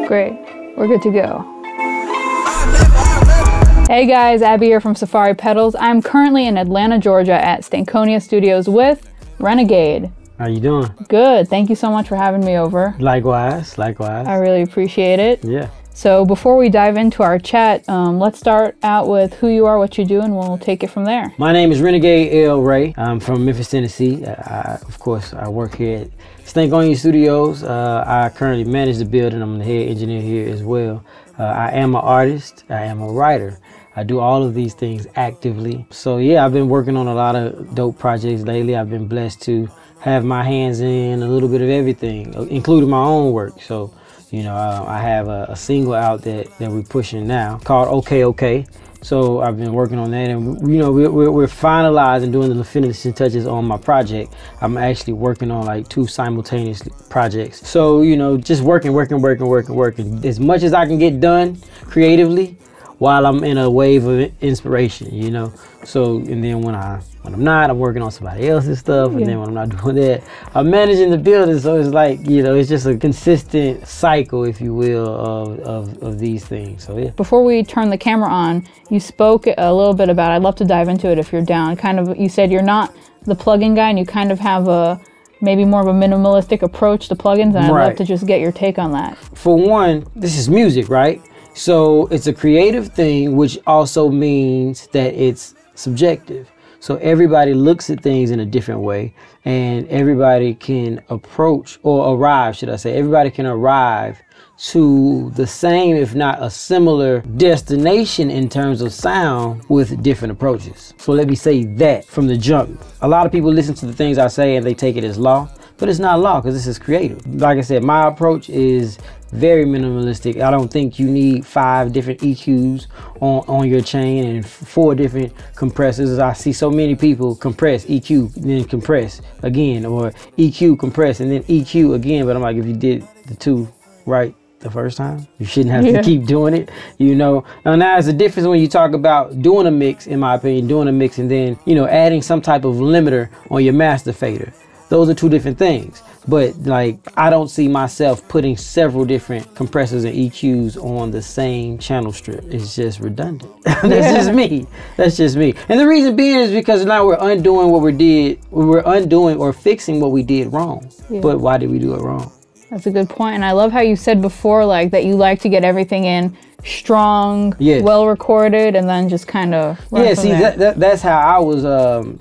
Great. We're good to go. Hey guys, Abby here from Safari Pedals. I'm currently in Atlanta, Georgia at Stankonia Studios with Renegade. How you doing? Good. Thank you so much for having me over. Likewise, likewise. I really appreciate it. Yeah. So before we dive into our chat, let's start out with who you are, what you do, and we'll take it from there. My name is Renegade L. Ray. I'm from Memphis, Tennessee. Of course, I work here at Stankonia Studios. I currently manage the building. I'm the head engineer here as well. I am an artist. I am a writer. I do all of these things actively. So yeah, I've been working on a lot of dope projects lately. I've been blessed to have my hands in a little bit of everything, including my own work. So, you know, I have a single out that we're pushing now called OK OK. So I've been working on that, and you know, we're finalizing, doing the finishing touches on my project. I'm actually working on like 2 simultaneous projects. So, you know, just working as much as I can get done creatively while I'm in a wave of inspiration, you know. So, and then when I'm not, I'm working on somebody else's stuff, and then when I'm not doing that, I'm managing the building. So it's like, you know, it's just a consistent cycle, if you will, of these things. So yeah. Before we turn the camera on, you spoke a little bit about, I'd love to dive into it if you're down, kind of, you said you're not the plugin guy, and you kind of have a maybe more of a minimalistic approach to plugins, and I'd love to just get your take on that. For one, this is music, right? So it's a creative thing, which also means that it's subjective. So everybody looks at things in a different way, and everybody can approach, or arrive, should I say, everybody can arrive to the same, if not a similar destination in terms of sound with different approaches. So let me say that from the jump. A lot of people listen to the things I say and they take it as law, but it's not law because this is creative. Like I said, my approach is very minimalistic. I don't think you need 5 different EQs on your chain and 4 different compressors. I see so many people compress, EQ, then compress again, or EQ, compress, and then EQ again. But I'm like, if you did the 2 right the first time, you shouldn't have to keep doing it, you know. Now there's a difference when you talk about doing a mix, in my opinion, doing a mix and then, you know, adding some type of limiter on your master fader. Those are 2 different things. But like, I don't see myself putting several different compressors and EQs on the same channel strip. It's just redundant. That's just me. That's just me. And the reason being is because now we're undoing what we did. We're undoing or fixing what we did wrong. But why did we do it wrong? That's a good point. And I love how you said before, like, that you like to get everything in strong, well recorded, and then just kind of see, that's how I was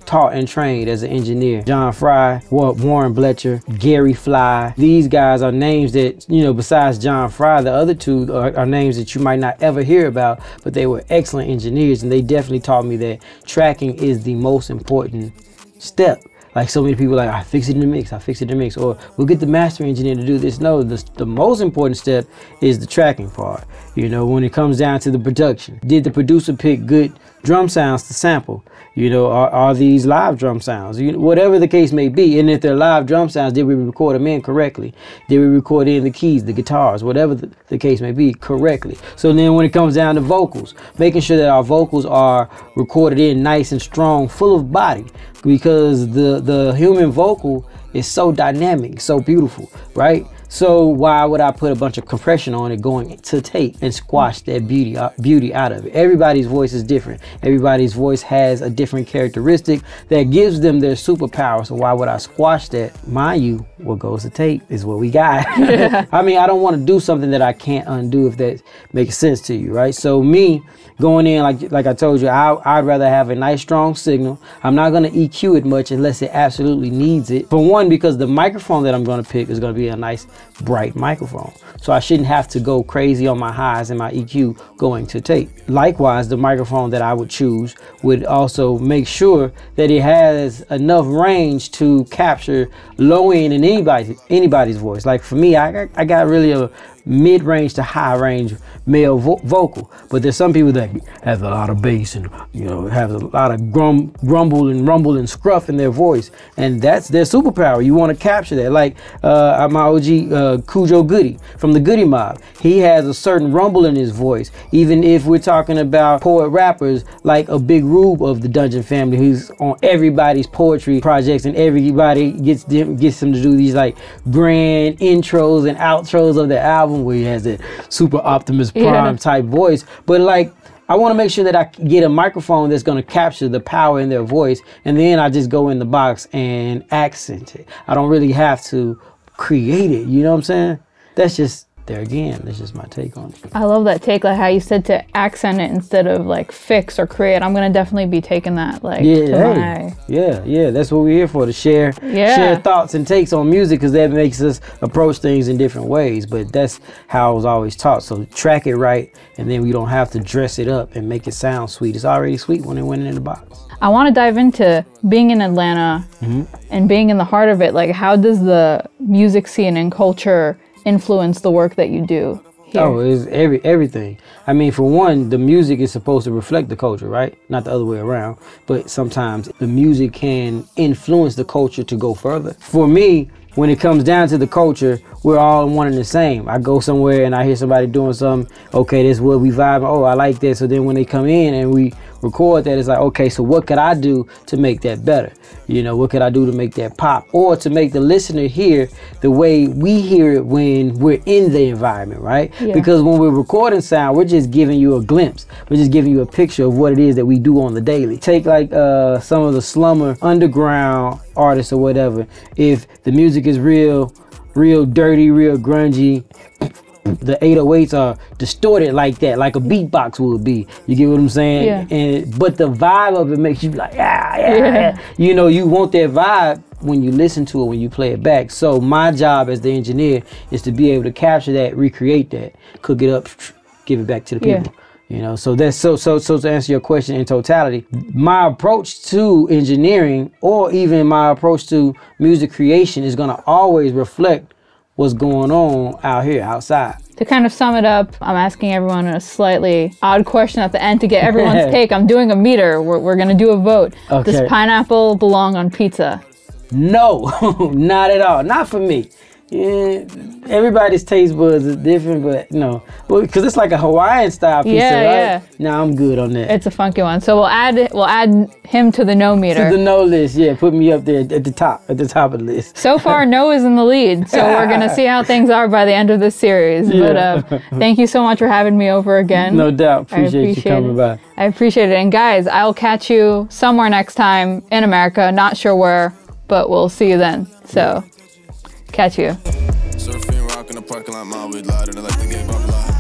taught and trained as an engineer. John Fry, Warren Bletcher, Gary Fly, these guys are names that, you know, besides John Fry, the other 2 are names that you might not ever hear about, but they were excellent engineers, and they definitely taught me that tracking is the most important step. Like, so many people are like, I fix it in the mix, I fix it in the mix, or we'll get the master engineer to do this. No, the most important step is the tracking part. You know, when it comes down to the production, did the producer pick good drum sounds to sample? You know, are these live drum sounds? You know, whatever the case may be. And if they're live drum sounds, did we record them in correctly? Did we record in the keys, the guitars, whatever the case may be, correctly? So then when it comes down to vocals, making sure that our vocals are recorded in nice and strong, full of body, because the human vocal is so dynamic, so beautiful, right? So why would I put a bunch of compression on it going to tape and squash that beauty out of it? Everybody's voice is different. Everybody's voice has a different characteristic that gives them their superpower. So why would I squash that? Mind you, what goes to tape is what we got. I mean, I don't want to do something that I can't undo, if that makes sense to you, right? So me going in, like I told you, I'd rather have a nice strong signal. I'm not going to EQ it much unless it absolutely needs it. For one, because the microphone that I'm going to pick is going to be a nice bright microphone, so I shouldn't have to go crazy on my highs and my EQ going to tape. Likewise, the microphone that I would choose would also make sure that it has enough range to capture low end in anybody's voice. Like for me, I got really a mid-range to high-range male vocal, but there's some people that have a lot of bass and, you know, have a lot of grumble and rumble and scruff in their voice, and that's their superpower. You want to capture that. Like my OG Cujo Goody from the Goody Mob, he has a certain rumble in his voice. Even if we're talking about poet rappers like a Big Rube of the Dungeon family, who's on everybody's poetry projects, and everybody gets him to do these like grand intros and outros of the album. album where he has that super Optimus Prime type voice. But like, I want to make sure that I get a microphone that's going to capture the power in their voice, and then I just go in the box and accent it. I don't really have to create it, you know what I'm saying? That's just, there again, that's just my take on it. I love that take, like how you said to accent it instead of like fix or create. I'm gonna definitely be taking that like yeah, that's what we're here for, to share thoughts and takes on music, because that makes us approach things in different ways. But that's how I was always taught. So track it right, and then we don't have to dress it up and make it sound sweet. It's already sweet when it went in the box. I want to dive into being in Atlanta and being in the heart of it. Like, how does the music scene and culture influence the work that you do here? Oh, it's everything. I mean, for one, the music is supposed to reflect the culture, right? Not the other way around. But sometimes the music can influence the culture to go further. For me, when it comes down to the culture, we're all one and the same. I go somewhere and I hear somebody doing something. Okay, this is what we vibe. Oh, I like that. So then when they come in and we record that, it's like, okay, so what could I do to make that better? You know, what could I do to make that pop, or to make the listener hear the way we hear it when we're in the environment, right? Yeah. Because when we're recording sound, we're just giving you a glimpse. We're just giving you a picture of what it is that we do on the daily. Take like some of the slumber underground artists or whatever. If the music is real dirty, real grungy, the 808s are distorted like that, like a beatbox would be. You get what I'm saying? Yeah. But the vibe of it makes you like, yeah. You know, you want that vibe when you listen to it, when you play it back. So my job as the engineer is to be able to capture that, recreate that, cook it up, give it back to the people. You know, so that's so to answer your question in totality, my approach to engineering, or even my approach to music creation, is going to always reflect what's going on out here, outside. To kind of sum it up, I'm asking everyone a slightly odd question at the end to get everyone's take. I'm doing a meter. We're going to do a vote. Okay. Does pineapple belong on pizza? No, not at all. Not for me. Yeah, everybody's taste buds is different, but no, because it's like a Hawaiian style pizza, right? Yeah. No, I'm good on that. It's a funky one, so we'll add him to the no meter. To the no list, yeah. Put me up there at the top of the list. So far, no is in the lead, so we're gonna see how things are by the end of this series. Yeah. But thank you so much for having me over again. No doubt, appreciate you coming by. I appreciate it, and guys, I'll catch you somewhere next time in America. Not sure where, but we'll see you then. So. Catch you. Surfing, rock in the parking lot, my weed loud, and I like the game, blah, blah.